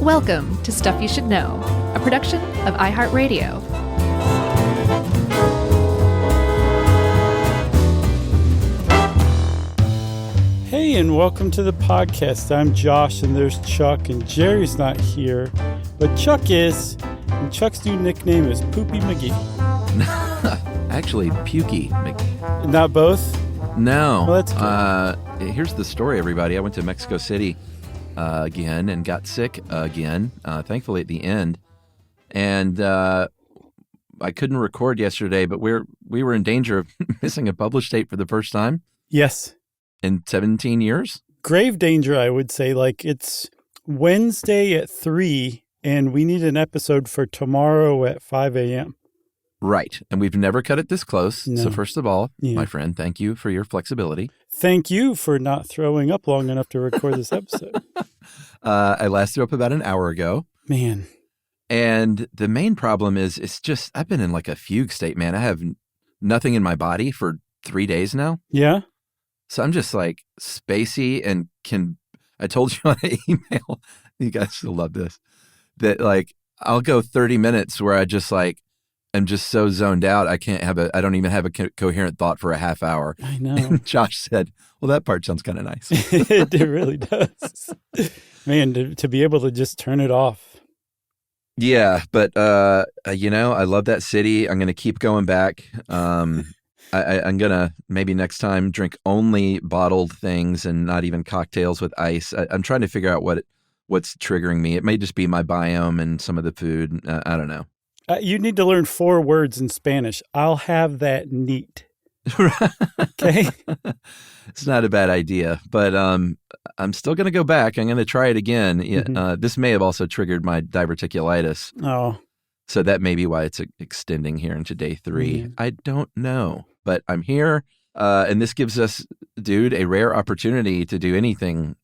Welcome to Stuff You Should Know, a production of iHeartRadio. Hey, and welcome to the podcast. I'm Josh, and there's Chuck, and Jerry's not here, but Chuck is, and Chuck's new nickname is Poopy McGee. Actually, Pukey McGee. Not both? No. Well, that's good. Here's the story, everybody. I went to Mexico City again and got sick again, thankfully at the end. And I couldn't record yesterday, but we were in danger of missing a published date for the first time. Yes. In 17 years? Grave danger, I would say. Like, it's Wednesday at 3, and we need an episode for tomorrow at 5 a.m. Right. And we've never cut it this close. No. So first of all, my friend, thank you for your flexibility. Thank you for not throwing up long enough to record this episode. I last threw up about an hour ago. Man. And the main problem is, it's just, I've been in like a fugue state, man. I have nothing in my body for 3 days now. Yeah? So I'm just like spacey and I told you on an email, you guys will love this, that like I'll go 30 minutes where I just like, I'm just so zoned out. I don't even have a coherent thought for a half hour. I know. And Josh said, well, that part sounds kind of nice. It really does. Man, to be able to just turn it off. Yeah. But, I love that city. I'm going to keep going back. I'm going to maybe next time drink only bottled things and not even cocktails with ice. I'm trying to figure out what's triggering me. It may just be my biome and some of the food. I don't know. You need to learn 4 words in Spanish. I'll have that neat. Okay? It's not a bad idea, but I'm still going to go back. I'm going to try it again. Mm-hmm. This may have also triggered my diverticulitis. Oh. So that may be why it's extending here into day 3. Mm. I don't know, but I'm here. And this gives us, dude, a rare opportunity to do anything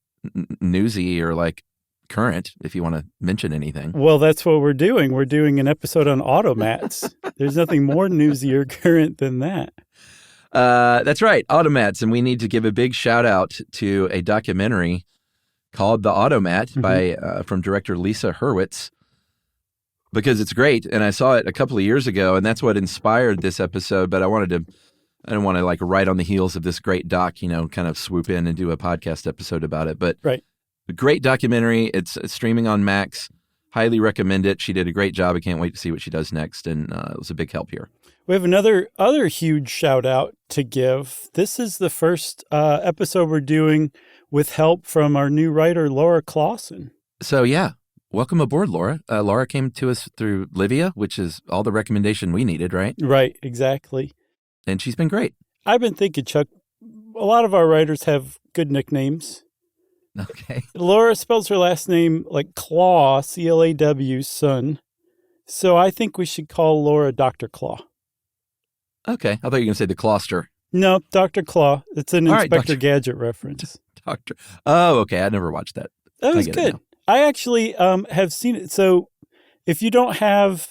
newsy or like current, if you want to mention anything. Well, that's what we're doing. We're doing an episode on automats. There's nothing more newsy or current than that. That's right, automats. And we need to give a big shout out to a documentary called The Automat from director Lisa Hurwitz, because it's great. And I saw it a couple of years ago, and that's what inspired this episode. But I don't want to like right on the heels of this great doc, kind of swoop in and do a podcast episode about it. But right. A great documentary. It's streaming on Max. Highly recommend it. She did a great job. I can't wait to see what she does next. And it was a big help here. We have other huge shout out to give. This is the first episode we're doing with help from our new writer, Laura Clausen. So yeah, welcome aboard, Laura. Laura came to us through Livia, which is all the recommendation we needed, right? Right, exactly. And she's been great. I've been thinking, Chuck, a lot of our writers have good nicknames. Okay. Laura spells her last name like Claw, C-L-A-W, son. So I think we should call Laura Dr. Claw. Okay. I thought you were going to say the Closter. No, Dr. Claw. It's an Inspector right, Gadget reference. Doctor. Oh, okay. I never watched that. That was good. I actually have seen it. So if you don't have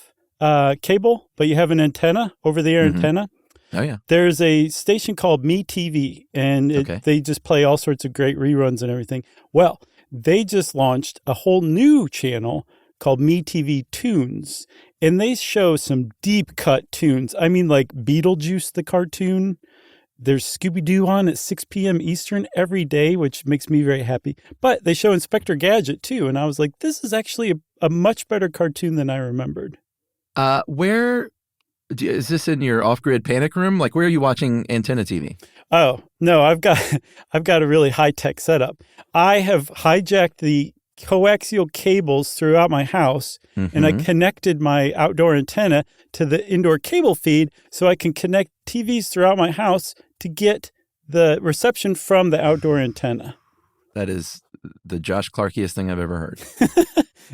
cable, but you have an antenna, over-the-air antenna, oh, yeah. There's a station called MeTV, and they just play all sorts of great reruns and everything. Well, they just launched a whole new channel called MeTV Tunes, and they show some deep-cut tunes. I mean, like Beetlejuice, the cartoon. There's Scooby-Doo on at 6 p.m. Eastern every day, which makes me very happy. But they show Inspector Gadget, too, and I was like, this is actually a much better cartoon than I remembered. Where... Is this in your off-grid panic room? Like, where are you watching antenna TV? Oh, no, I've got a really high-tech setup. I have hijacked the coaxial cables throughout my house, and I connected my outdoor antenna to the indoor cable feed so I can connect TVs throughout my house to get the reception from the outdoor antenna. That is the Josh Clarkiest thing I've ever heard.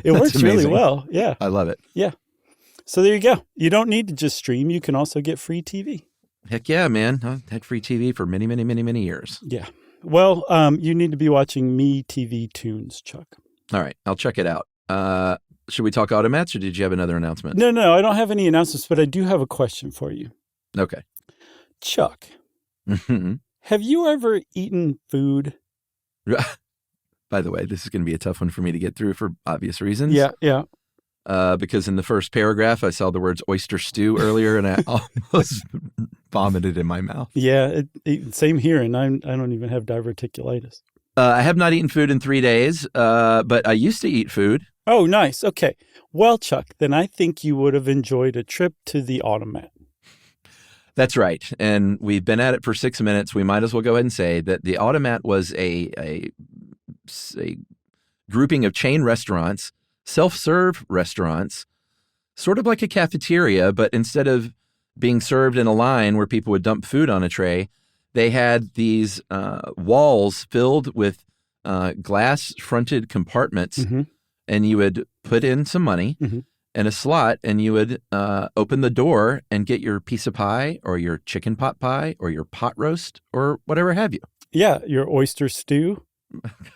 It works really well. Yeah. I love it. Yeah. So there you go. You don't need to just stream. You can also get free TV. Heck yeah, man. I've had free TV for many, many, many, many years. Yeah. Well, you need to be watching MeTV Tunes, Chuck. All right. I'll check it out. Should we talk automats, or did you have another announcement? No. I don't have any announcements, but I do have a question for you. Okay. Chuck, have you ever eaten food? by the way. This is going to be a tough one for me to get through for obvious reasons. Yeah. Because in the first paragraph, I saw the words oyster stew earlier, and I almost vomited in my mouth. Yeah, same here, and I don't even have diverticulitis. I have not eaten food in 3 days, but I used to eat food. Oh, nice. Okay. Well, Chuck, then I think you would have enjoyed a trip to the automat. That's right. And we've been at it for 6 minutes. We might as well go ahead and say that the automat was a grouping of chain restaurants, self-serve restaurants, sort of like a cafeteria, but instead of being served in a line where people would dump food on a tray, they had these walls filled with glass-fronted compartments, and you would put in some money in a slot, and you would open the door and get your piece of pie or your chicken pot pie or your pot roast or whatever have you. Yeah, your oyster stew.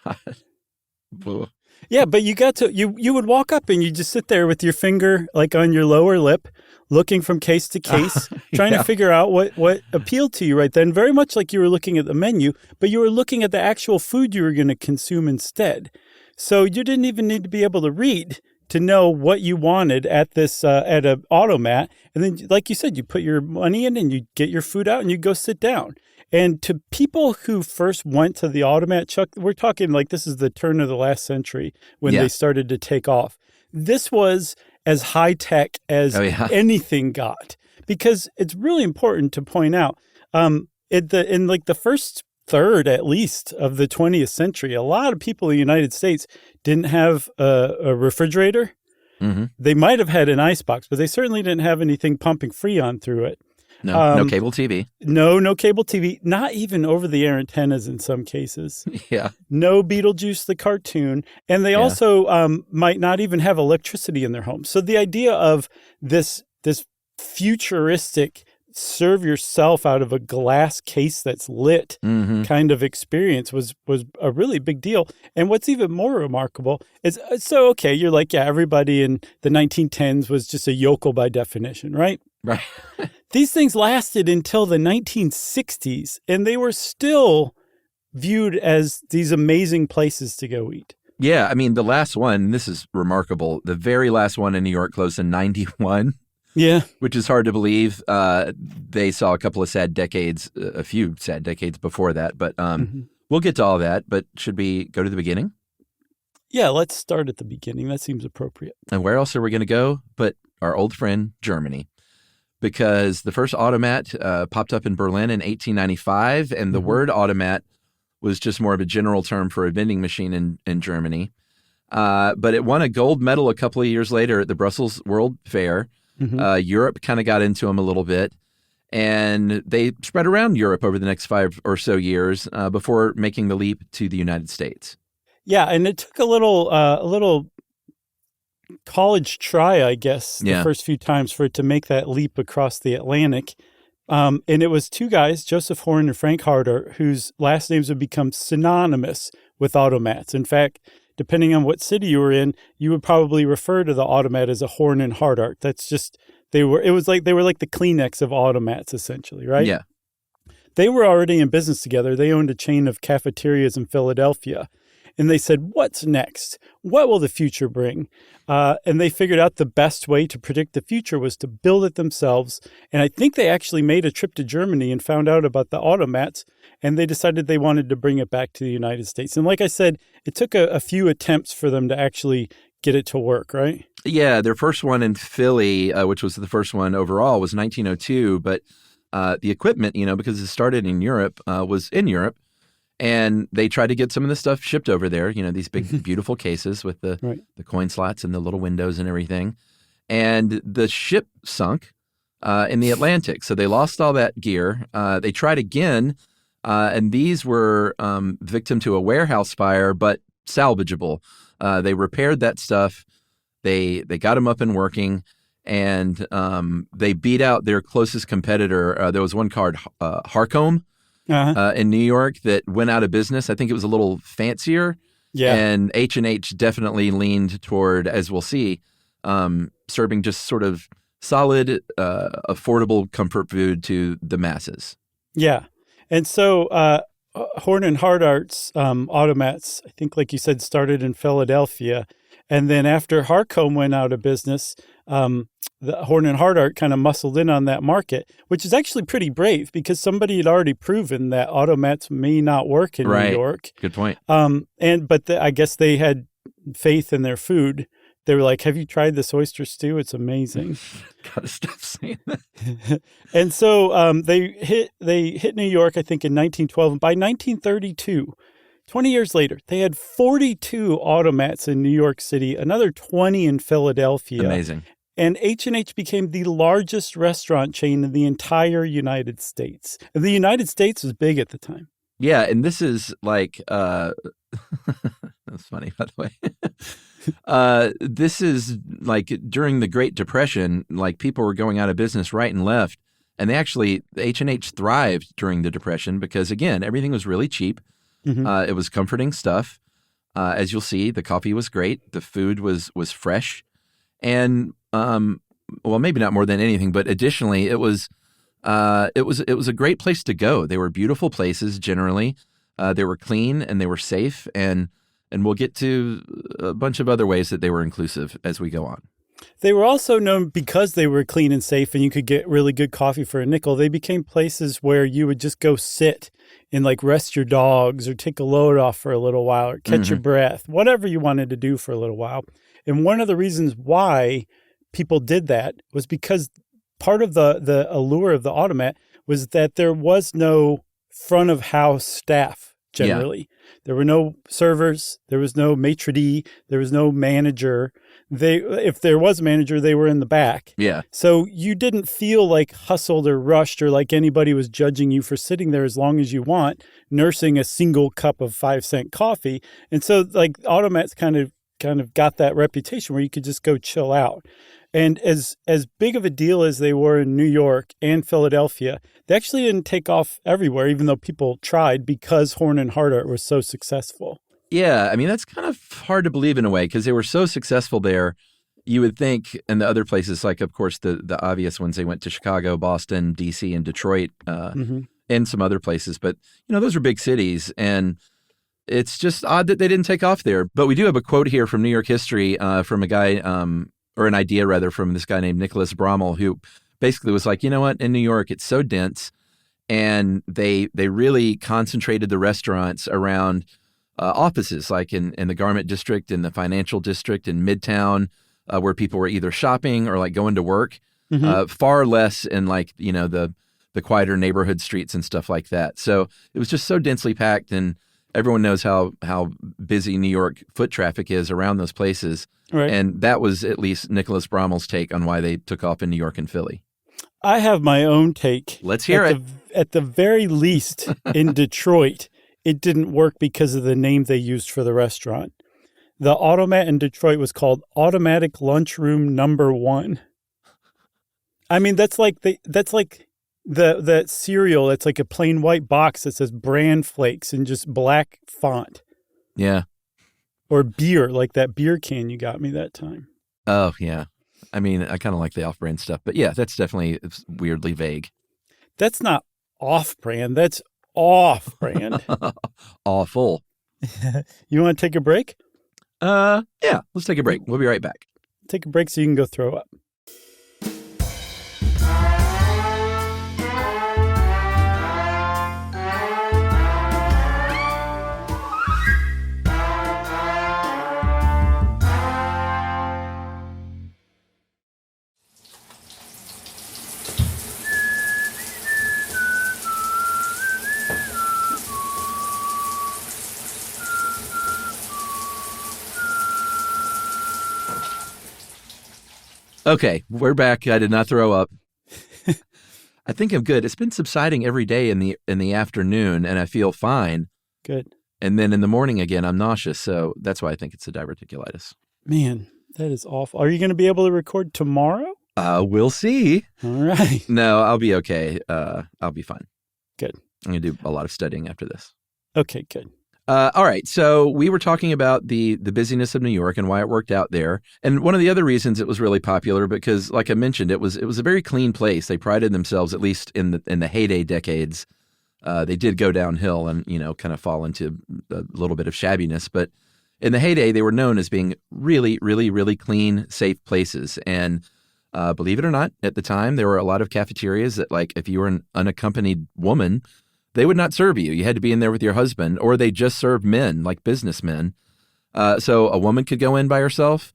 God. Yeah, but you got to you would walk up and you just sit there with your finger like on your lower lip, looking from case to case, trying to figure out what appealed to you right then. Very much like you were looking at the menu, but you were looking at the actual food you were going to consume instead. So you didn't even need to be able to read to know what you wanted at this at an automat. And then, like you said, you put your money in and you get your food out and you go sit down. And to people who first went to the automat, Chuck, we're talking like this is the turn of the last century when they started to take off. This was as high tech as anything got, because it's really important to point out in the first third, at least, of the 20th century, a lot of people in the United States didn't have a refrigerator. They might have had an icebox, but they certainly didn't have anything pumping Freon through it. No cable TV. No cable TV. Not even over-the-air antennas in some cases. Yeah. No Beetlejuice the cartoon. And they also might not even have electricity in their homes. So the idea of this futuristic serve yourself out of a glass case that's lit kind of experience was a really big deal. And what's even more remarkable is, you're like, everybody in the 1910s was just a yokel by definition, right? Right. These things lasted until the 1960s, and they were still viewed as these amazing places to go eat. Yeah, I mean, the last one, this is remarkable. The very last one in New York closed in 91. Yeah. Which is hard to believe. They saw a few sad decades before that. But we'll get to all that. But should we go to the beginning? Yeah, let's start at the beginning. That seems appropriate. And where else are we going to go but our old friend, Germany? Because the first automat popped up in Berlin in 1895, and the word automat was just more of a general term for a vending machine in Germany. But it won a gold medal a couple of years later at the Brussels World Fair. Europe kind of got into them a little bit, and they spread around Europe over the next 5 or so years before making the leap to the United States. Yeah, and it took a little college try, I guess, the first few times for it to make that leap across the Atlantic. And it was two guys, Joseph Horn and Frank Harder, whose last names would become synonymous with automats. In fact, depending on what city you were in, you would probably refer to the automat as a Horn and Hardart. That's just, they were like the Kleenex of automats, essentially, right? Yeah. They were already in business together. They owned a chain of cafeterias in Philadelphia. And they said, what's next? What will the future bring? And they figured out the best way to predict the future was to build it themselves. And I think they actually made a trip to Germany and found out about the automats. And they decided they wanted to bring it back to the United States. And like I said, it took a few attempts for them to actually get it to work, right? Yeah, their first one in Philly, which was the first one overall, was 1902. But the equipment, because it started in Europe, was in Europe. And they tried to get some of the stuff shipped over there, these big, beautiful cases with the coin slots and the little windows and everything. And the ship sunk in the Atlantic. So they lost all that gear. They tried again, and these were victim to a warehouse fire, but salvageable. They repaired that stuff. They got them up and working, and they beat out their closest competitor. There was one called Harcombe. In New York that went out of business. I think it was a little fancier. Yeah. And H&H definitely leaned toward, as we'll see, serving just sort of solid, affordable comfort food to the masses. Yeah. And so Horn and Hardart's automats, I think, like you said, started in Philadelphia. And then after Harcombe went out of business, the Horn and Hardart kind of muscled in on that market, which is actually pretty brave because somebody had already proven that automats may not work in New York. Good point. I guess they had faith in their food. They were like, "Have you tried this oyster stew? It's amazing." Gotta stop saying that. And so they hit New York, I think, in 1912. And by 1932, 20 years later, they had 42 automats in New York City, another 20 in Philadelphia. Amazing. And H&H became the largest restaurant chain in the entire United States. And the United States was big at the time. Yeah, and this is like that's funny, by the way. This is like during the Great Depression, like people were going out of business right and left. And H&H thrived during the Depression because, again, everything was really cheap. Mm-hmm. It was comforting stuff. As you'll see, the coffee was great. The food was fresh. And, well, maybe not more than anything, but additionally, it was a great place to go. They were beautiful places generally. They were clean and they were safe. And we'll get to a bunch of other ways that they were inclusive as we go on. They were also known because they were clean and safe and you could get really good coffee for a nickel. They became places where you would just go sit and like rest your dogs or take a load off for a little while or catch your breath, whatever you wanted to do for a little while. And one of the reasons why people did that was because part of the allure of the automat was that there was no front of house staff generally. Yeah. There were no servers. There was no maitre d'. There was no manager. If there was a manager, they were in the back. Yeah. So you didn't feel like hustled or rushed or like anybody was judging you for sitting there as long as you want, nursing a single cup of 5-cent coffee. And so like automats kind of got that reputation where you could just go chill out. And as big of a deal as they were in New York and Philadelphia, they actually didn't take off everywhere, even though people tried because Horn and Hardart was so successful. Yeah, I mean, that's kind of hard to believe in a way because they were so successful there. You would think in the other places, like, of course, the obvious ones, they went to Chicago, Boston, D.C., and Detroit, and some other places. But, those are big cities, and it's just odd that they didn't take off there. But we do have a quote here from New York history from a guy, or an idea, rather, from this guy named Nicholas Brommel, who basically was like, you know what, in New York, it's so dense, and they really concentrated the restaurants around offices, like in the garment district, in the financial district, in Midtown, where people were either shopping or like going to work, far less in like, the quieter neighborhood streets and stuff like that. So it was just so densely packed, and everyone knows how busy New York foot traffic is around those places. Right. And that was at least Nicholas Brommel's take on why they took off in New York and Philly. I have my own take. Let's hear it. At the very least, in Detroit, it didn't work because of the name they used for the restaurant. The automat in Detroit was called Automatic Lunchroom Number 1. I mean, that's like the cereal. It's like a plain white box that says Bran Flakes in just black font. Yeah. Or beer, like that beer can you got me that time. Oh, yeah. I mean, I kind of like the off-brand stuff. But yeah, that's definitely weirdly vague. That's not off-brand. That's off-brand. Awful. You want to take a break? Yeah, let's take a break. We'll be right back. Take a break so you can go throw up. Okay, we're back. I did not throw up. I think I'm good. It's been subsiding every day in the afternoon, and I feel fine. Good. And then in the morning again, I'm nauseous, so that's why I think it's a diverticulitis. Man, that is awful. Are you going to be able to record tomorrow? We'll see. All right. No, I'll be okay. I'll be fine. Good. I'm going to do a lot of studying after this. Okay, good. All right. So we were talking about the busyness of New York and why it worked out there. And one of the other reasons it was really popular, because like I mentioned, it was a very clean place. They prided themselves, at least in the heyday decades, They did go downhill and, kind of fall into a little bit of shabbiness. But in the heyday, they were known as being really, really, really clean, safe places. And believe it or not, at the time, there were a lot of cafeterias that, like, if you were an unaccompanied woman, they would not serve you. You had to be in there with your husband, or they just served men, like businessmen. So a woman could go in by herself.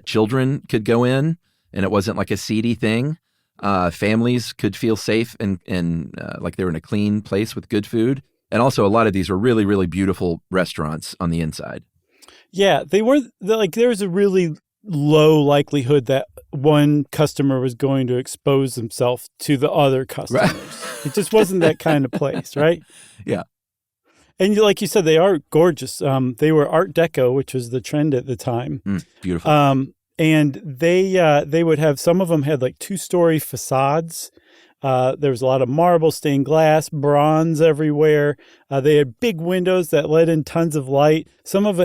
Children could go in, and it wasn't like a seedy thing. Families could feel safe and like they were in a clean place with good food. And also, a lot of these were really, really beautiful restaurants on the inside. Yeah, there was a really low likelihood that one customer was going to expose themselves to the other customers. Right. It just wasn't that kind of place, right? Yeah. And like you said, they are gorgeous. They were Art Deco, which was the trend at the time. Beautiful. And they would have, some of them had like 2-story facades. There was a lot of marble, stained glass, bronze everywhere. They had big windows that let in tons of light. Some of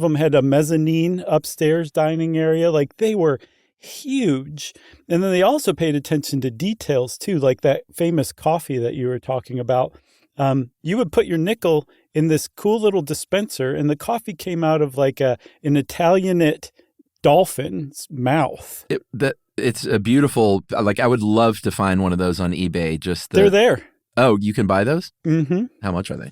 them had a mezzanine upstairs dining area. Like, they were huge. And then they also paid attention to details too, like that famous coffee that you were talking about. You would put your nickel in this cool little dispenser, and the coffee came out of like an Italianate dolphin's mouth. It's a beautiful, like, I would love to find one of those on eBay. They're there. Oh, you can buy those? Mm-hmm. How much are they?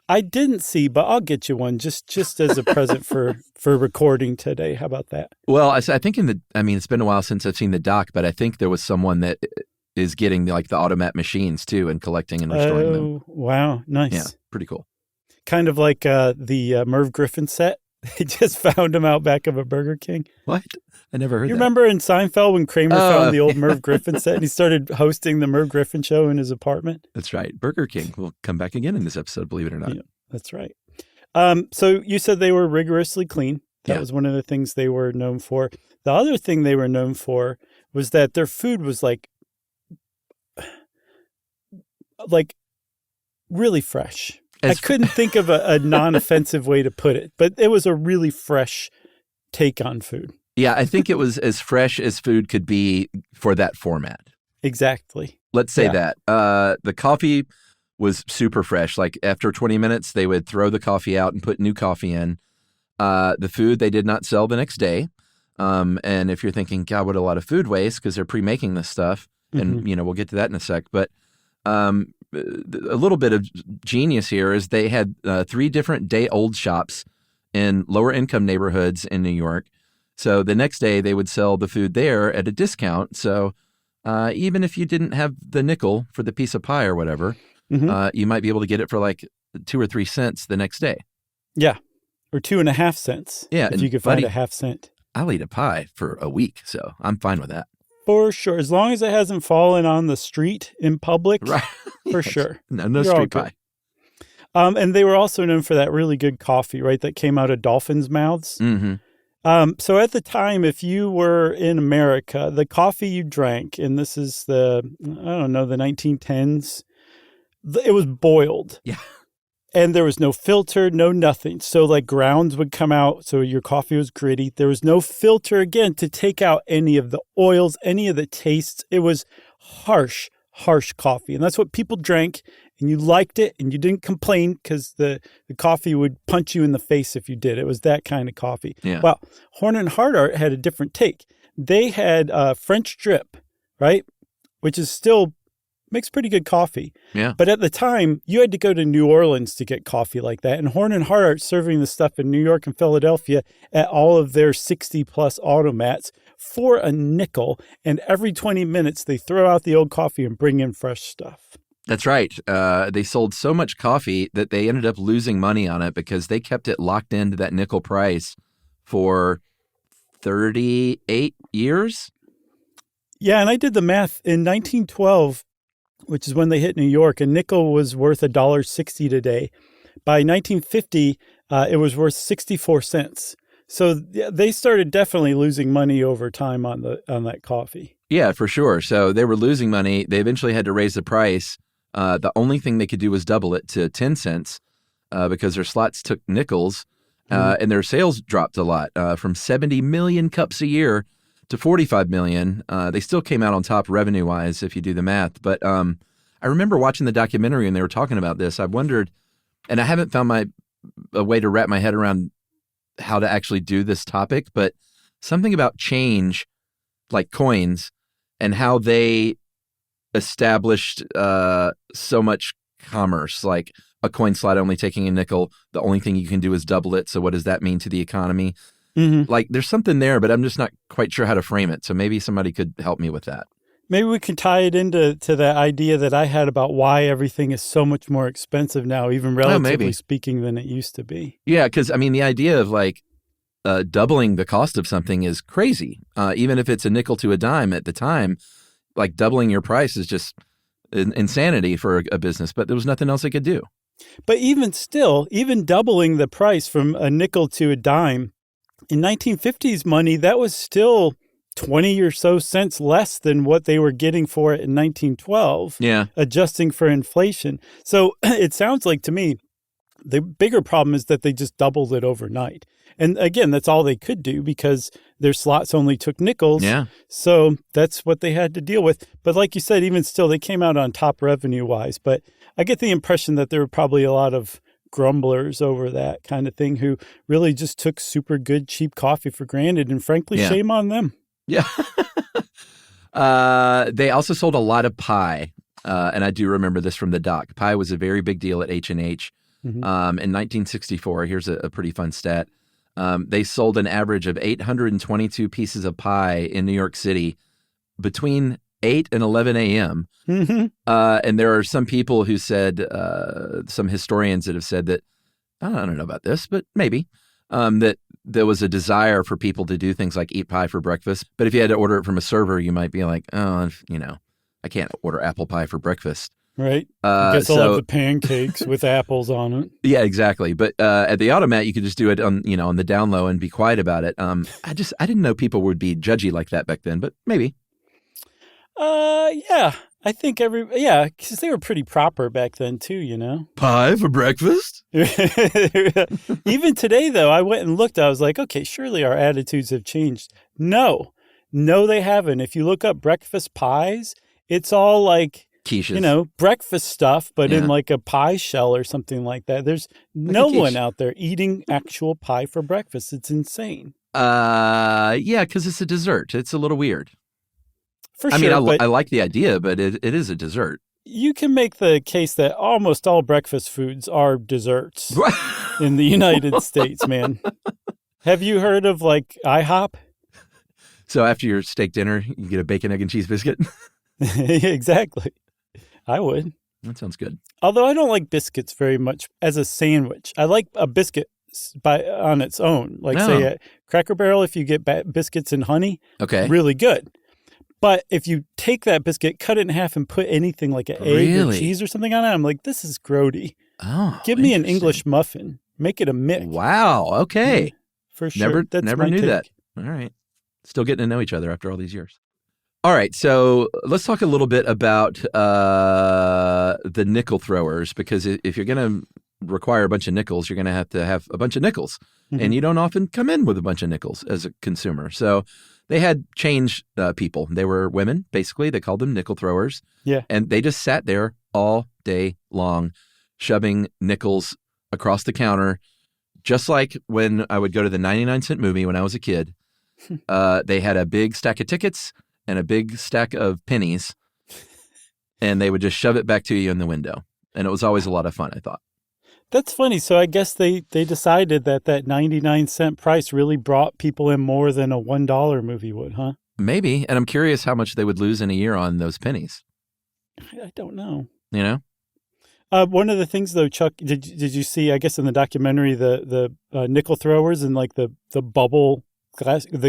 I didn't see, but I'll get you one just as a present for recording today. How about that? Well, I think it's been a while since I've seen the doc, but I think there was someone that is getting like the automat machines too and collecting and restoring them. Oh, wow. Nice. Yeah, pretty cool. Kind of like the Merv Griffin set. They just found him out back of a Burger King. What? I never heard that. You remember in Seinfeld when Kramer found the old Merv Griffin set and he started hosting the Merv Griffin show in his apartment? That's right. Burger King will come back again in this episode, believe it or not. Yeah, that's right. So you said they were rigorously clean. That was one of the things they were known for. The other thing they were known for was that their food was like really fresh. I couldn't think of a non-offensive way to put it, but it was a really fresh take on food. Yeah, I think it was as fresh as food could be for that format. Exactly. Let's say that. The coffee was super fresh. Like, after 20 minutes, they would throw the coffee out and put new coffee in. The food they did not sell the next day. And if you're thinking, God, what a lot of food waste, because they're pre-making this stuff, and we'll get to that in a sec, but a little bit of genius here is they had 3 different day-old shops in lower-income neighborhoods in New York. So the next day they would sell the food there at a discount. So even if you didn't have the nickel for the piece of pie or whatever, you might be able to get it for like 2 or 3 cents the next day. Yeah, or 2.5 cents. Yeah, if you could find a half cent. I'll eat a pie for a week, so I'm fine with that. For sure. As long as it hasn't fallen on the street in public, right. For sure. No street pie. And they were also known for that really good coffee, right, that came out of dolphins' mouths. Mm-hmm. So at the time, if you were in America, the coffee you drank, and this is the 1910s, it was boiled. Yeah. And there was no filter, no nothing. So like grounds would come out. So your coffee was gritty. There was no filter, again, to take out any of the oils, any of the tastes. It was harsh coffee. And that's what people drank. And you liked it and you didn't complain because the coffee would punch you in the face if you did. It was that kind of coffee. Yeah. Well, Horn and Hardart had a different take. They had French drip, right? Which is still makes pretty good coffee. Yeah. But at the time, you had to go to New Orleans to get coffee like that. And Horn and Hardart serving the stuff in New York and Philadelphia at all of their 60-plus automats for a nickel. And every 20 minutes, they throw out the old coffee and bring in fresh stuff. That's right. They sold so much coffee that they ended up losing money on it because they kept it locked into that nickel price for 38 years. Yeah, and I did the math. In 1912, which is when they hit New York, a nickel was worth $1.60 today. By 1950, it was worth 64 cents. So they started definitely losing money over time on that coffee. Yeah, for sure. So they were losing money. They eventually had to raise the price. The only thing they could do was double it to 10 cents because their slots took nickels, and their sales dropped a lot from 70 million cups a year to 45 million. They still came out on top revenue-wise if you do the math. But I I remember watching the documentary and they were talking about this. I wondered, and I haven't found a way to wrap my head around how to actually do this topic, but something about change, like coins, and how they established so much commerce, like a coin slot only taking a nickel. The only thing you can do is double it. So what does that mean to the economy? Mm-hmm. Like there's something there, but I'm just not quite sure how to frame it. So maybe somebody could help me with that. Maybe we can tie it into that idea that I had about why everything is so much more expensive now, even relatively speaking, than it used to be. Yeah, because I mean, the idea of like doubling the cost of something is crazy. Even if it's a nickel to a dime at the time, like doubling your price is just insanity for a business. But there was nothing else they could do. But even still, even doubling the price from a nickel to a dime, in 1950s money, that was still 20 or so cents less than what they were getting for it in 1912, adjusting for inflation. So it sounds like to me, the bigger problem is that they just doubled it overnight. And again, that's all they could do because their slots only took nickels. Yeah. So that's what they had to deal with. But like you said, even still, they came out on top revenue-wise. But I get the impression that there were probably a lot of grumblers over that kind of thing who really just took super good, cheap coffee for granted. And frankly, shame on them. Yeah. They also sold a lot of pie. And I do remember this from the doc. Pie was a very big deal at H&H. Mm-hmm. In 1964, here's a pretty fun stat. They sold an average of 822 pieces of pie in New York City between 8 and 11 a.m. Mm-hmm. And there are some people who said, some historians that have said that, I don't know about this, but maybe, that there was a desire for people to do things like eat pie for breakfast. But if you had to order it from a server, you might be like, oh, I can't order apple pie for breakfast. Right. I guess I'll have the pancakes with apples on it. Yeah, exactly. But at the automat, you could just do it on the down low and be quiet about it. I didn't know people would be judgy like that back then, but maybe. Yeah. I think because they were pretty proper back then too, Pie for breakfast? Even today, though, I went and looked. I was like, okay, surely our attitudes have changed. No, they haven't. If you look up breakfast pies, it's all like, quiches. Breakfast stuff, but in like a pie shell or something like that. There's no one out there eating actual pie for breakfast. It's insane. Yeah, because it's a dessert. It's a little weird. For sure. I like the idea, but it is a dessert. You can make the case that almost all breakfast foods are desserts in the United States, man. Have you heard of like IHOP? So after your steak dinner, you get a bacon, egg, and cheese biscuit? Exactly. I would. That sounds good. Although I don't like biscuits very much as a sandwich. I like a biscuit on its own. Like say at Cracker Barrel, if you get biscuits and honey, really good. But if you take that biscuit, cut it in half, and put anything like an egg or cheese or something on it, I'm like, this is grody. Oh, give me an English muffin. Make it a mix. Wow. Okay. Yeah, for sure. Never knew that. All right. Still getting to know each other after all these years. All right. So let's talk a little bit about the nickel throwers, because if you're going to require a bunch of nickels, you're going to have a bunch of nickels. Mm-hmm. And you don't often come in with a bunch of nickels as a consumer. So they had change people. They were women, basically. They called them nickel throwers. Yeah. And they just sat there all day long, shoving nickels across the counter, just like when I would go to the 99-cent movie when I was a kid. They had a big stack of tickets and a big stack of pennies, and they would just shove it back to you in the window. And it was always a lot of fun, I thought. That's funny. So I guess they decided that 99-cent price really brought people in more than a $1 movie would, huh? Maybe. And I'm curious how much they would lose in a year on those pennies. I don't know. One of the things, though, Chuck, did you see, I guess in the documentary, the nickel throwers and like the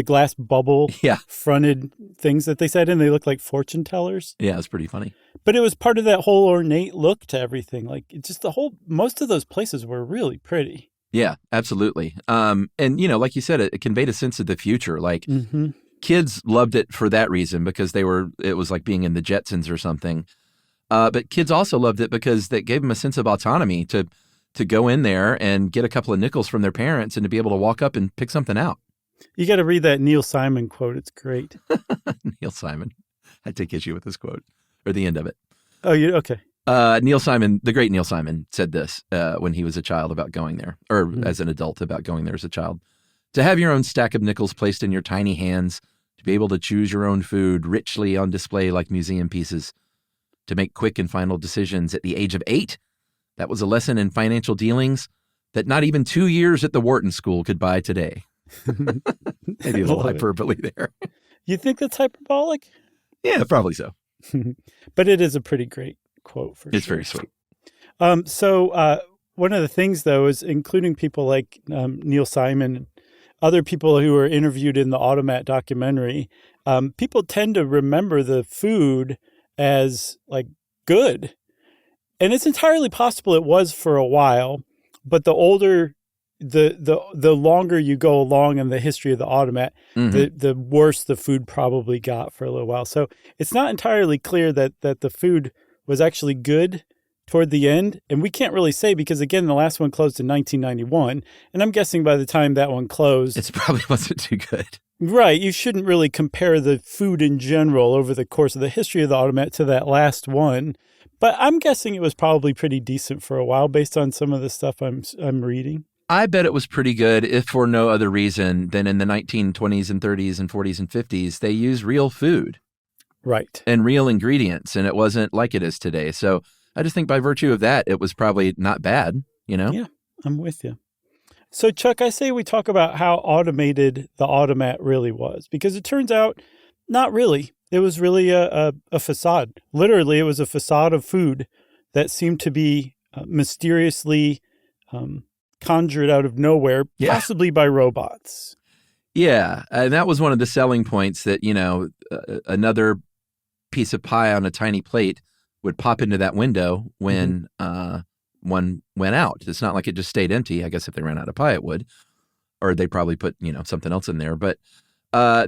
glass bubble fronted things that they said, and they look like fortune tellers. Yeah, it's pretty funny. But it was part of that whole ornate look to everything. Like just most of those places were really pretty. Yeah, absolutely. And like you said, it conveyed a sense of the future. Like kids loved it for that reason, because it was like being in the Jetsons or something. But kids also loved it because that gave them a sense of autonomy to go in there and get a couple of nickels from their parents and to be able to walk up and pick something out. You got to read that Neil Simon quote. It's great. Neil Simon. I take issue with this quote, or the end of it. Oh, okay. Neil Simon, the great Neil Simon, said this when he was a child about going there, or as an adult about going there as a child. To have your own stack of nickels placed in your tiny hands, to be able to choose your own food richly on display like museum pieces, to make quick and final decisions at the age of 8, that was a lesson in financial dealings that not even 2 years at the Wharton School could buy today. Maybe a little hyperbole there. You think that's hyperbolic? Yeah, probably so. But it is a pretty great quote for sure. It's very sweet. So one of the things, though, is including people like Neil Simon and other people who were interviewed in the Automat documentary, people tend to remember the food as like good. And it's entirely possible it was for a while, but the longer you go along in the history of the Automat, the worse the food probably got for a little while. So it's not entirely clear that the food was actually good toward the end. And we can't really say because, again, the last one closed in 1991. And I'm guessing by the time that one closed, it probably wasn't too good. Right. You shouldn't really compare the food in general over the course of the history of the Automat to that last one. But I'm guessing it was probably pretty decent for a while based on some of the stuff I'm reading. I bet it was pretty good, if for no other reason than in the 1920s and 30s and 40s and 50s, they used real food. Right. And real ingredients, and it wasn't like it is today. So I just think by virtue of that, it was probably not bad, you know? Yeah, I'm with you. So, Chuck, I say we talk about how automated the Automat really was, because it turns out not really. It was really a facade. Literally, it was a facade of food that seemed to be mysteriously conjured out of nowhere, possibly by robots. Yeah, and that was one of the selling points that, another piece of pie on a tiny plate would pop into that window when one went out. It's not like it just stayed empty. I guess if they ran out of pie, it would. Or they probably put, something else in there. But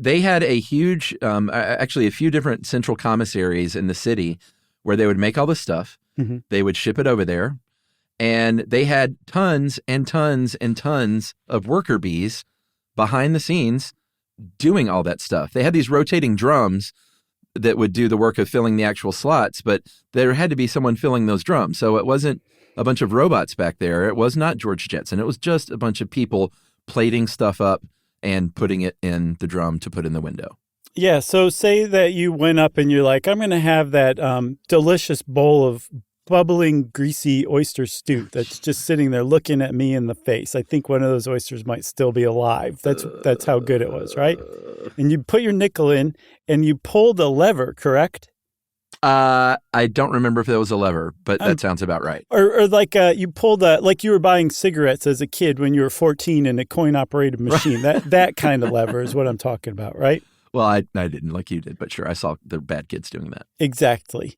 they had a huge, actually a few different central commissaries in the city where they would make all this stuff. Mm-hmm. They would ship it over there. And they had tons and tons and tons of worker bees behind the scenes doing all that stuff. They had these rotating drums that would do the work of filling the actual slots, but there had to be someone filling those drums. So it wasn't a bunch of robots back there. It was not George Jetson. It was just a bunch of people plating stuff up and putting it in the drum to put in the window. Yeah, so say that you went up and you're like, I'm going to have that delicious bowl of bubbling, greasy oyster stew that's just sitting there looking at me in the face. I think one of those oysters might still be alive. That's how good it was, right? And you put your nickel in and you pulled a lever, correct? I don't remember if there was a lever, but that sounds about right. Or like you pulled like you were buying cigarettes as a kid when you were 14 in a coin-operated machine. That kind of lever is what I'm talking about, right? Well, I didn't like you did, but sure, I saw the bad kids doing that. Exactly.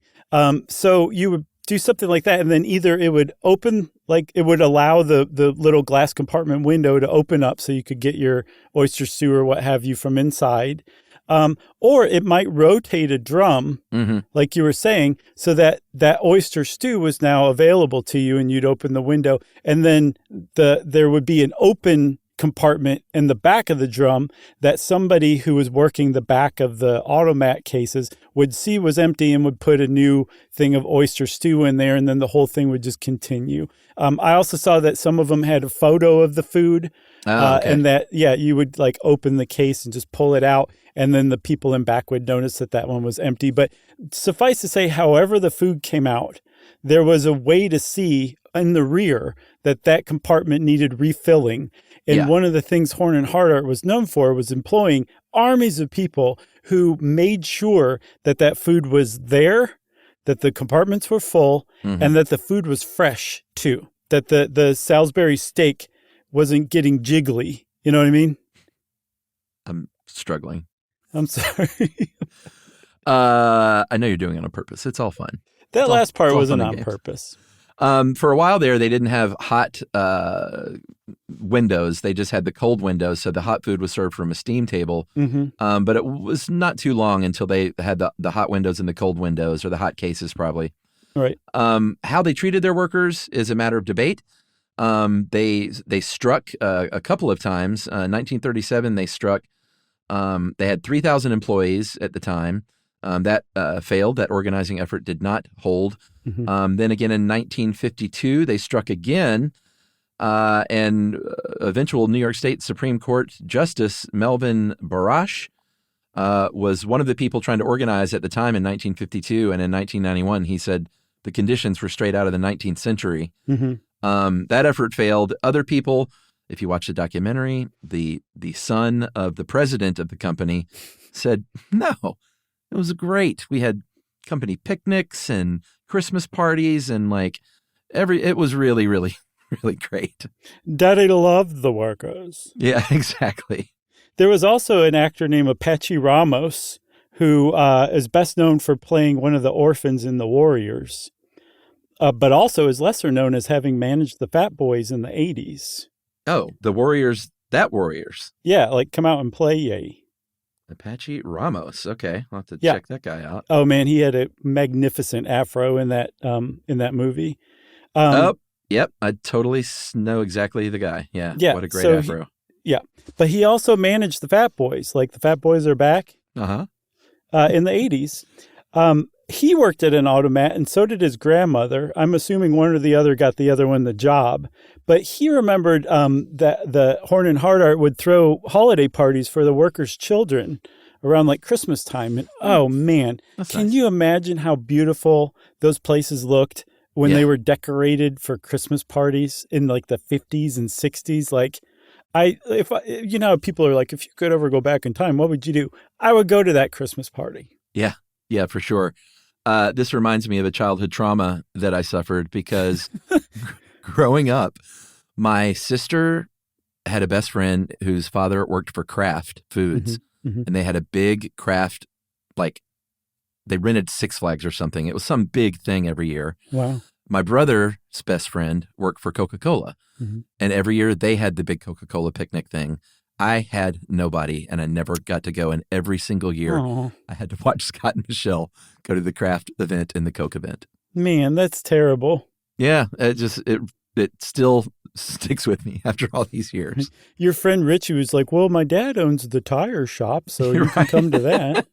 So you would do something like that, and then either it would open, like it would allow the little glass compartment window to open up so you could get your oyster stew or what have you from inside. Or it might rotate a drum, like you were saying, so that oyster stew was now available to you and you'd open the window. And then there would be an open compartment in the back of the drum that somebody who was working the back of the Automat cases would see was empty and would put a new thing of oyster stew in there, and then the whole thing would just continue. I also saw that some of them had a photo of the food, and that, you would like open the case and just pull it out, and then the people in back would notice that one was empty. But suffice to say, however the food came out, there was a way to see in the rear that compartment needed refilling. And one of the things Horn and Hardart was known for was employing armies of people who made sure that food was there, that the compartments were full, and that the food was fresh too, that the Salisbury steak wasn't getting jiggly. You know what I mean? I'm struggling. I'm sorry. I know you're doing it on purpose. It's all fun. That last part wasn't on purpose. For a while there, they didn't have hot windows. They just had the cold windows, so the hot food was served from a steam table. But it was not too long until they had the hot windows and the cold windows, or the hot cases probably. Right. How they treated their workers is a matter of debate. They struck a couple of times. 1937, they struck. They had 3,000 employees at the time. That failed. That organizing effort did not hold. Then again in 1952, they struck again, and eventual New York State Supreme Court Justice Melvin Barash was one of the people trying to organize at the time in 1952. And in 1991, he said the conditions were straight out of the 19th century. That effort failed. Other people, if you watch the documentary, the son of the president of the company said, no, it was great. We had company picnics and Christmas parties and it was really, really, really great. Daddy loved the workers. Yeah, exactly. There was also an actor named Apache Ramos who is best known for playing one of the orphans in The Warriors, but also is lesser known as having managed the Fat Boys in the 80s. Oh, the Warriors, that Warriors. Yeah, Come Out and Play, yay. Apache Ramos. Okay, I'll have to check that guy out. Oh man, he had a magnificent afro in that movie. Yep, I totally know exactly the guy. Yeah, what a great afro. But he also managed the Fat Boys. The Fat Boys Are Back. In the 80s. He worked at an automat, and so did his grandmother. I'm assuming one or the other got the other one the job. But he remembered that the Horn and Hardart would throw holiday parties for the workers' children around Christmas time. And oh, man, can you imagine how beautiful those places looked when they were decorated for Christmas parties in the 50s and 60s? People are if you could ever go back in time, what would you do? I would go to that Christmas party. Yeah, for sure. This reminds me of a childhood trauma that I suffered because growing up, my sister had a best friend whose father worked for Kraft Foods, and they had a big Kraft, they rented Six Flags or something. It was some big thing every year. Wow. My brother's best friend worked for Coca-Cola, and every year they had the big Coca-Cola picnic thing. I had nobody, and I never got to go. And every single year, I had to watch Scott and Michelle go to the Kraft event and the Coke event. Man, that's terrible. Yeah, it still sticks with me after all these years. Your friend Richie was like, well, my dad owns the tire shop, so you can come to that.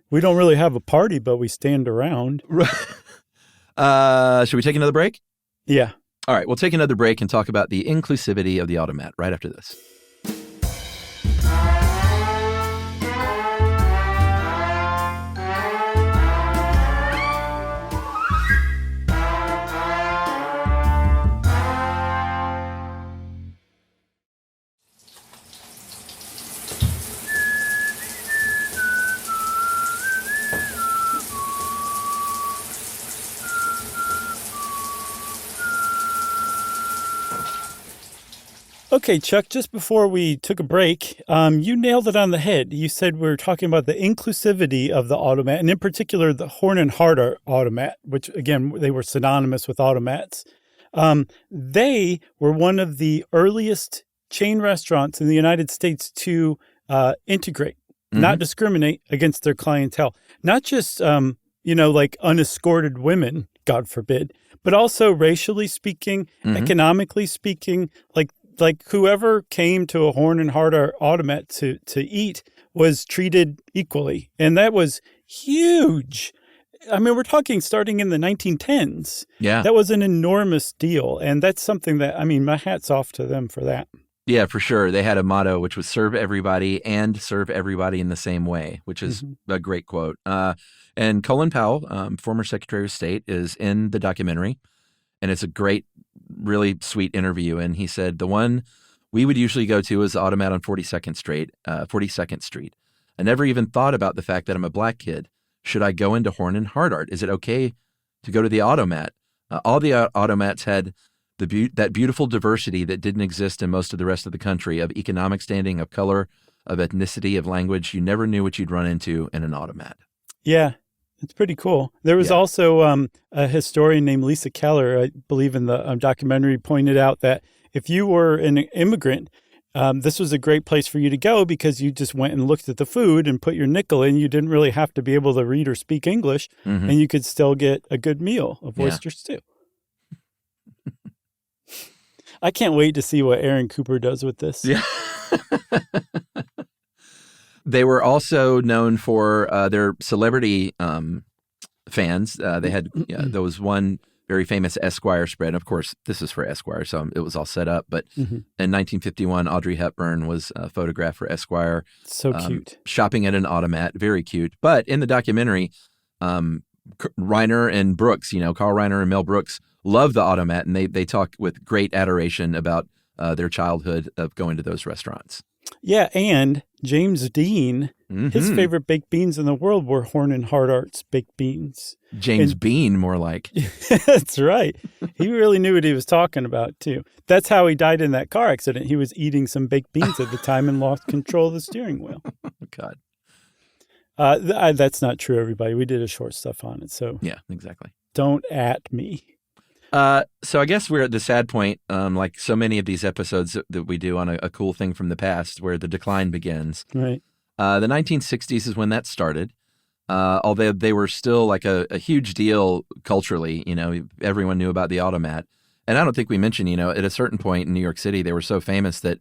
We don't really have a party, but we stand around. Should we take another break? Yeah. All right, we'll take another break and talk about the inclusivity of the automat right after this. Okay, Chuck, just before we took a break, you nailed it on the head. You said we were talking about the inclusivity of the automat, and in particular, the Horn and Hardart automat, which, again, they were synonymous with automats. They were one of the earliest chain restaurants in the United States to integrate, not discriminate against their clientele. Not just, unescorted women, God forbid, but also racially speaking, economically speaking, like whoever came to a Horn and Hardart automat to eat was treated equally. And that was huge. I mean, we're talking starting in the 1910s. Yeah. That was an enormous deal. And that's something that, my hat's off to them for that. Yeah, for sure. They had a motto, which was serve everybody and serve everybody in the same way, which is a great quote. And Colin Powell, former Secretary of State, is in the documentary. And it's a great, really sweet interview. And he said, the one we would usually go to is the automat on 42nd Street. I never even thought about the fact that I'm a black kid. Should I go into Horn and Hardart? Is it okay to go to the automat? All the automats had that beautiful diversity that didn't exist in most of the rest of the country, of economic standing, of color, of ethnicity, of language. You never knew what you'd run into in an automat. Yeah. It's pretty cool. There was also a historian named Lisa Keller, I believe in the documentary, pointed out that if you were an immigrant, this was a great place for you to go because you just went and looked at the food and put your nickel in. You didn't really have to be able to read or speak English, and you could still get a good meal of oyster stew. I can't wait to see what Aaron Cooper does with this. Yeah. They were also known for their celebrity fans. They had there was one very famous Esquire spread. Of course, this is for Esquire, so it was all set up. But in 1951, Audrey Hepburn was photographed for Esquire. So cute. Shopping at an automat. Very cute. But in the documentary, Reiner and Brooks, Carl Reiner and Mel Brooks, love the automat, and they talk with great adoration about their childhood of going to those restaurants. Yeah, and James Dean, his favorite baked beans in the world were Horn and Hardart's baked beans. James Bean, more like. That's right. He really knew what he was talking about, too. That's how he died in that car accident. He was eating some baked beans at the time and lost control of the steering wheel. God. That's not true, everybody. We did a short stuff on it, so yeah, exactly. Don't at me. So I guess we're at the sad point, like so many of these episodes that we do on a cool thing from the past, where the decline begins. Right. The 1960s is when that started. Although they were still like a huge deal culturally, everyone knew about the automat. And I don't think we mentioned, at a certain point in New York City, they were so famous that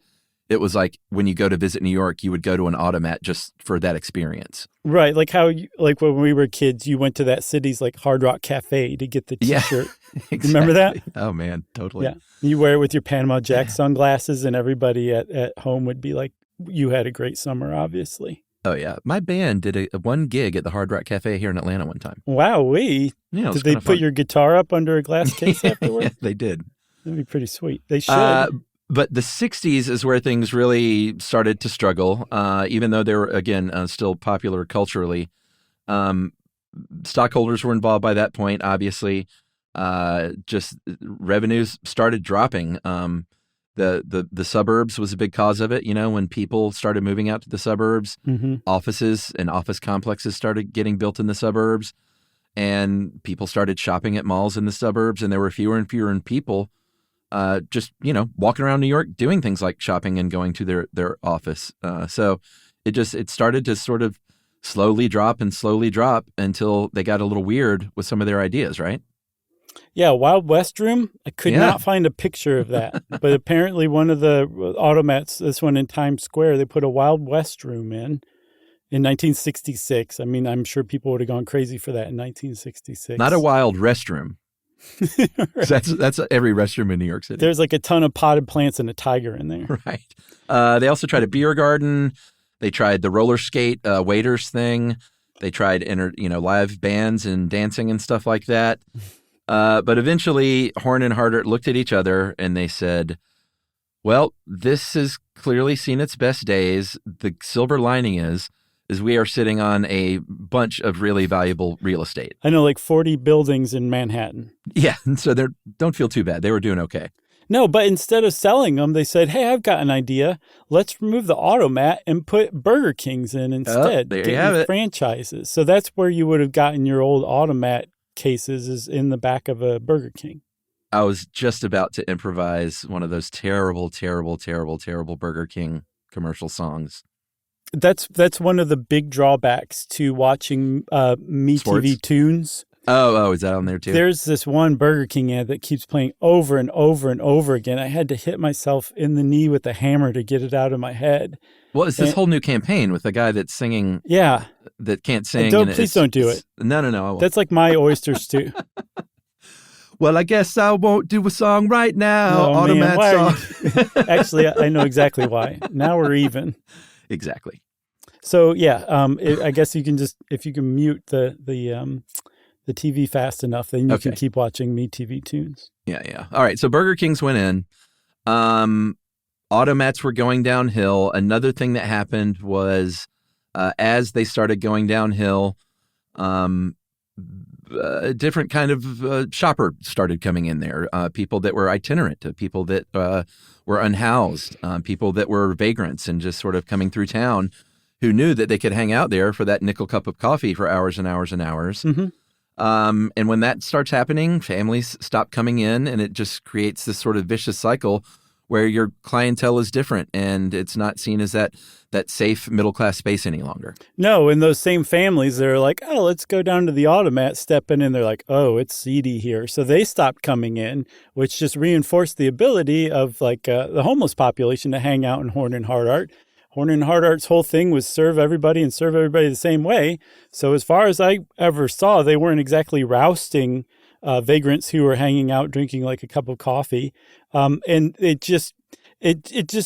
it was like when you go to visit New York, you would go to an automat just for that experience. Right. Like how, when we were kids, you went to that city's like Hard Rock Cafe to get the T-shirt. Yeah, exactly. Remember that? Oh, man. Totally. Yeah. You wear it with your Panama Jack sunglasses and everybody at home would be like, you had a great summer, obviously. Oh, yeah. My band did a one gig at the Hard Rock Cafe here in Atlanta one time. Wow-wee. Yeah, did they put your guitar up under a glass case afterwards? They did. That'd be pretty sweet. They should. But the 60s is where things really started to struggle, even though they were, again, still popular culturally. Stockholders were involved by that point, obviously. Just revenues started dropping. The suburbs was a big cause of it. When people started moving out to the suburbs, offices and office complexes started getting built in the suburbs, and people started shopping at malls in the suburbs, and there were fewer and fewer people just, walking around New York doing things like shopping and going to their office. So it started to sort of slowly drop until they got a little weird with some of their ideas, right? Yeah, Wild West Room. I could not find a picture of that. But apparently one of the automats, this one in Times Square, they put a Wild West Room in 1966. I mean, I'm sure people would have gone crazy for that in 1966. Not a wild restroom. Right. That's every restroom in New York City. There's like a ton of potted plants and a tiger in there. Right. They also tried a beer garden. They tried the roller skate waiters thing. They tried live bands and dancing and stuff like that. But eventually, Horn and Hardart looked at each other and they said, well, this has clearly seen its best days. The silver lining is we are sitting on a bunch of really valuable real estate. I know, like 40 buildings in Manhattan. Yeah, so don't feel too bad. They were doing okay. No, but instead of selling them, they said, hey, I've got an idea. Let's remove the automat and put Burger Kings in instead. There you have it. Franchises. So that's where you would have gotten your old automat cases, is in the back of a Burger King. I was just about to improvise one of those terrible, terrible, terrible, terrible Burger King commercial songs. That's one of the big drawbacks to watching MeTV Tunes. Oh, is that on there too? There's this one Burger King ad that keeps playing over and over and over again. I had to hit myself in the knee with a hammer to get it out of my head. Well, it's this whole new campaign with the guy that's singing. Yeah. That can't sing. Please don't do it. No. I won't. That's like my oysters too. Well, I guess I won't do a song right now. Automat song. Actually, I know exactly why. Now we're even. Exactly. So yeah, I guess you can just, if you can mute the TV fast enough, then you can keep watching MeTV Tunes. Yeah. All right. So Burger Kings went in. Automats were going downhill. Another thing that happened was as they started going downhill, a different kind of shopper started coming in there. People that were itinerant, people that were unhoused, people that were vagrants and just sort of coming through town who knew that they could hang out there for that nickel cup of coffee for hours and hours and hours. Mm-hmm. And when that starts happening, families stop coming in, and it just creates this sort of vicious cycle where your clientele is different and it's not seen as that safe middle-class space any longer. No, and those same families, they're like, oh, let's go down to the automat, step in, and they're like, oh, it's seedy here. So they stopped coming in, which just reinforced the ability of like the homeless population to hang out in Horn and Hardart, Horn and Hardart's whole thing was serve everybody the same way. So as far as I ever saw, they weren't exactly rousting vagrants who were hanging out drinking like a cup of coffee. And it just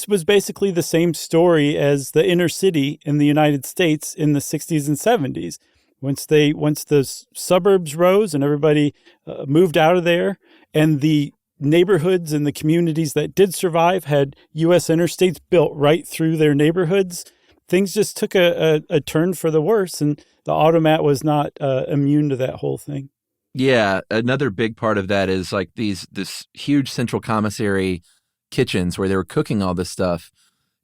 was basically the same story as the inner city in the United States in the 60s and 70s. Once the suburbs rose and everybody moved out of there, and the neighborhoods and the communities that did survive had U.S. interstates built right through their neighborhoods, things just took a turn for the worse, and the automat was not immune to that whole thing. Yeah, another big part of that is like this huge central commissary kitchens where they were cooking all this stuff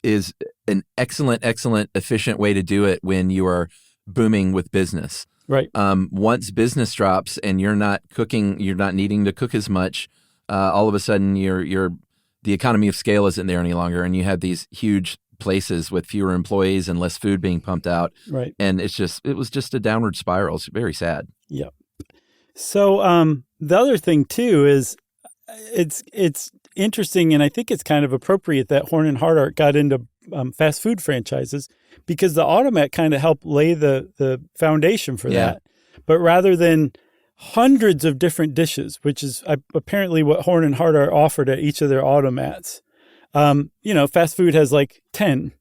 is an excellent, efficient way to do it when you are booming with business. Right. Once business drops and you're not needing to cook as much, all of a sudden the economy of scale isn't there any longer, and you have these huge places with fewer employees and less food being pumped out. Right. And it was just a downward spiral. It's very sad. Yep. So the other thing too is it's interesting, and I think it's kind of appropriate that Horn and Hardart got into fast food franchises, because the automat kind of helped lay the foundation for that. But rather than hundreds of different dishes, which is apparently what Horn and Hardart offered at each of their automats, fast food has like 10.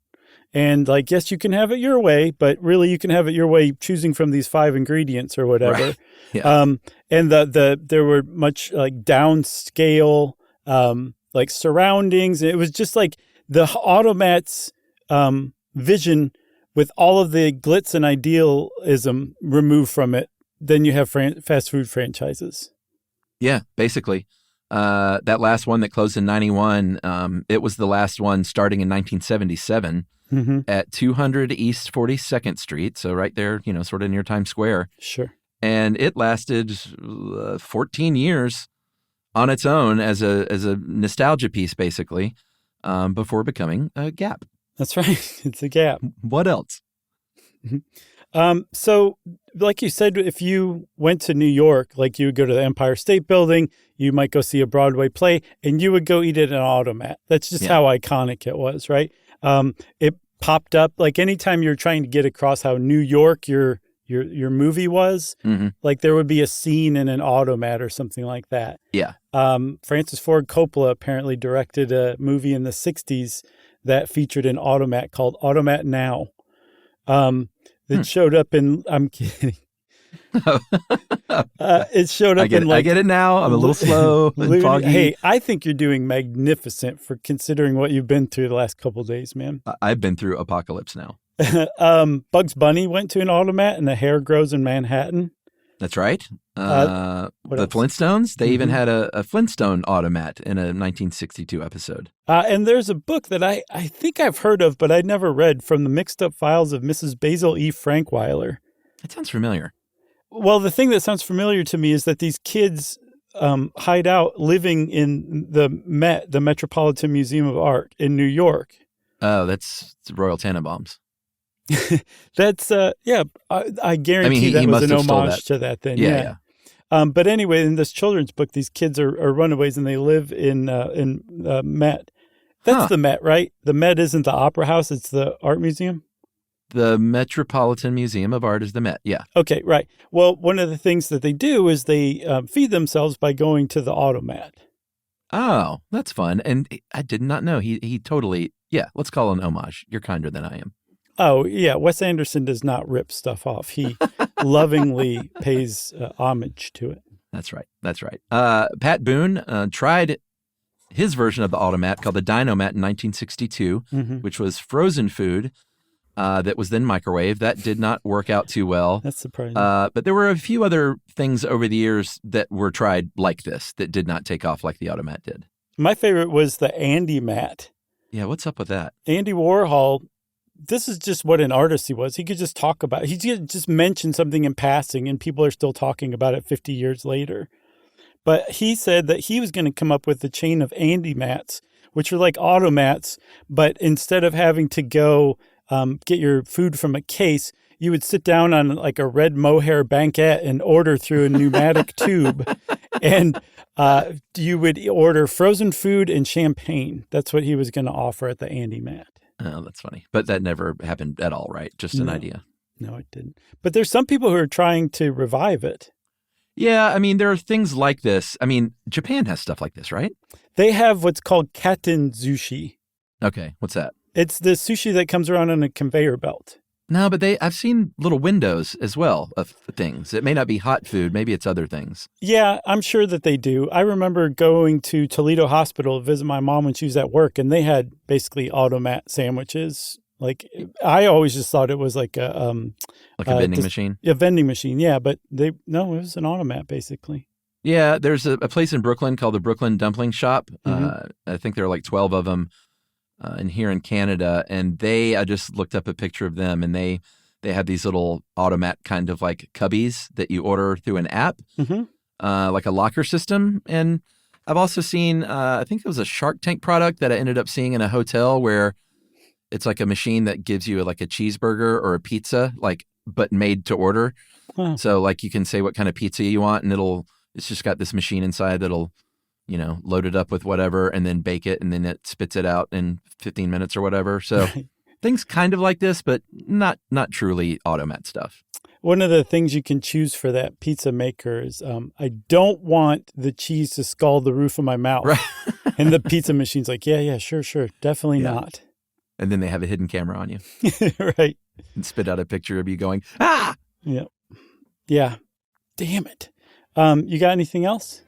And like, yes, you can have it your way, but really you can have it your way choosing from these 5 ingredients or whatever. Right. Yeah. And there were much like downscale, like surroundings. It was just like the automat's vision with all of the glitz and idealism removed from it. Then you have fast food franchises. Yeah, basically. That last one that closed in 91, it was the last one starting in 1977 at 200 East 42nd Street. So right there, sort of near Times Square. Sure. And it lasted 14 years on its own as a nostalgia piece, basically, before becoming a Gap. That's right. It's a Gap. What else? So like you said, if you went to New York, like you would go to the Empire State Building, you might go see a Broadway play, and you would go eat at an automat. That's just how iconic it was, right? It popped up like anytime you're trying to get across how New York your movie was, like there would be a scene in an automat or something like that. Yeah. Francis Ford Coppola apparently directed a movie in the 60s that featured an automat called Automat Now. It showed up in, I'm kidding. It showed up I get it now. I'm a little slow and foggy. Hey, I think you're doing magnificent for considering what you've been through the last couple of days, man. I've been through apocalypse now. Bugs Bunny went to an automat and the hair grows in Manhattan. That's right. The Flintstones, they even had a Flintstone automat in a 1962 episode. And there's a book that I think I've heard of, but I'd never read, from the Mixed Up Files of Mrs. Basil E. Frankweiler. That sounds familiar. Well, the thing that sounds familiar to me is that these kids hide out living in the Met, the Metropolitan Museum of Art in New York. Oh, that's Royal Tenenbaums. That's I guarantee that was an homage to that then. Yeah. But anyway, in this children's book, these kids are runaways and they live in Met. That's the Met, right? The Met isn't the Opera House; it's the art museum. The Metropolitan Museum of Art is the Met. Yeah. Okay, right. Well, one of the things that they do is they feed themselves by going to the automat. Oh, that's fun. And I did not know he totally. Yeah, let's call it an homage. You're kinder than I am. Oh, yeah. Wes Anderson does not rip stuff off. He lovingly pays homage to it. That's right. That's right. Pat Boone tried his version of the automat called the Dinomat in 1962, which was frozen food that was then microwaved. That did not work out too well. That's surprising. But there were a few other things over the years that were tried like this that did not take off like the automat did. My favorite was the Andy Mat. Yeah, what's up with that? Andy Warhol, this is just what an artist he was. He could just talk about it. He could just mention something in passing and people are still talking about it 50 years later. But he said that he was going to come up with a chain of Andy Mats, which are like automats, but instead of having to go get your food from a case, you would sit down on like a red mohair banquette and order through a pneumatic tube. And you would order frozen food and champagne. That's what he was going to offer at the Andy Mat. Oh, that's funny. But that never happened at all, right? Just an idea. No, it didn't. But there's some people who are trying to revive it. Yeah, I mean, there are things like this. I mean, Japan has stuff like this, right? They have what's called katen sushi. Okay, what's that? It's the sushi that comes around on a conveyor belt. No, but I've seen little windows as well of things. It may not be hot food. Maybe it's other things. Yeah, I'm sure that they do. I remember going to Toledo Hospital to visit my mom when she was at work, and they had basically automat sandwiches. Like, I always just thought it was like a vending machine? A vending machine, yeah. But it was an automat, basically. Yeah, there's a place in Brooklyn called the Brooklyn Dumpling Shop. I think there are like 12 of them. And here in Canada, and I just looked up a picture of them, and they have these little automat kind of like Cubbies that you order through an app, like a locker system. And I've also seen, I think it was a Shark Tank product that I ended up seeing in a hotel where it's like a machine that gives you like a cheeseburger or a pizza, like, but made to order. Wow. So like you can say what kind of pizza you want, and it's just got this machine inside that'll, load it up with whatever and then bake it, and then it spits it out in 15 minutes or whatever. So things kind of like this, but not truly automat stuff. One of the things you can choose for that pizza maker is I don't want the cheese to scald the roof of my mouth. Right. And the pizza machine's like, yeah, sure. Definitely not. And then they have a hidden camera on you. Right. And spit out a picture of you going, ah! Yeah. Damn it. You got anything else?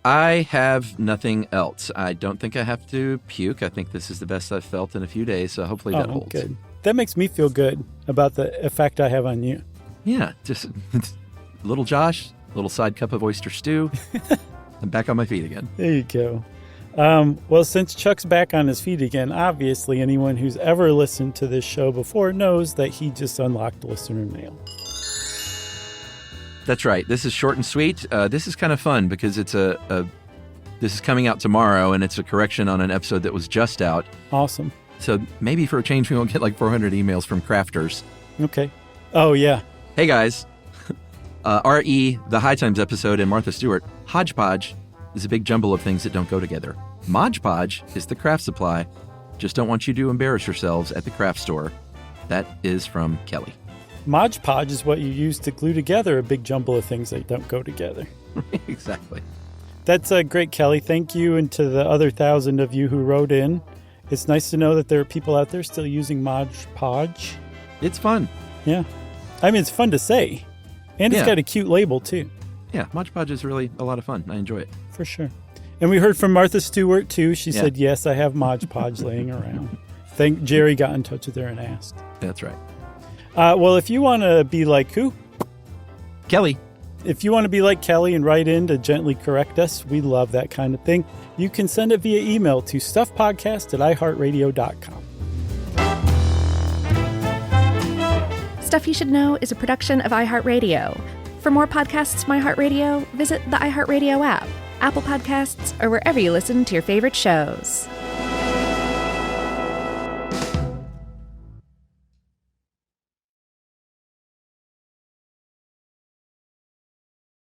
I have nothing else. I don't think I have to puke. I think this is the best I've felt in a few days, so hopefully that holds. Good. That makes me feel good about the effect I have on you. Yeah, just little Josh, little side cup of oyster stew. I'm back on my feet again. There you go. Well, since Chuck's back on his feet again, obviously anyone who's ever listened to this show before knows that he just unlocked listener mail. That's right. This is short and sweet. This is kind of fun because it's this is coming out tomorrow, and it's a correction on an episode that was just out. Awesome. So maybe for a change, we won't get like 400 emails from crafters. Okay. Oh, yeah. Hey, guys. R.E., the High Times episode, and Martha Stewart. Hodgepodge is a big jumble of things that don't go together. Mod Podge is the craft supply. Just don't want you to embarrass yourselves at the craft store. That is from Kelly. Mod Podge is what you use to glue together a big jumble of things that don't go together. Exactly. That's great, Kelly. Thank you, and to the other 1,000 of you who wrote in. It's nice to know that there are people out there still using Mod Podge. It's fun. Yeah. I mean, it's fun to say. And it's got a cute label, too. Yeah, Mod Podge is really a lot of fun. I enjoy it. For sure. And we heard from Martha Stewart, too. She said, yes, I have Mod Podge laying around. Jerry got in touch with her and asked. That's right. Well, if you want to be like who? Kelly. If you want to be like Kelly and write in to gently correct us, we love that kind of thing. You can send it via email to stuffpodcast@iheartradio.com. Stuff You Should Know is a production of iHeartRadio. For more podcasts from iHeartRadio, visit the iHeartRadio app, Apple Podcasts, or wherever you listen to your favorite shows.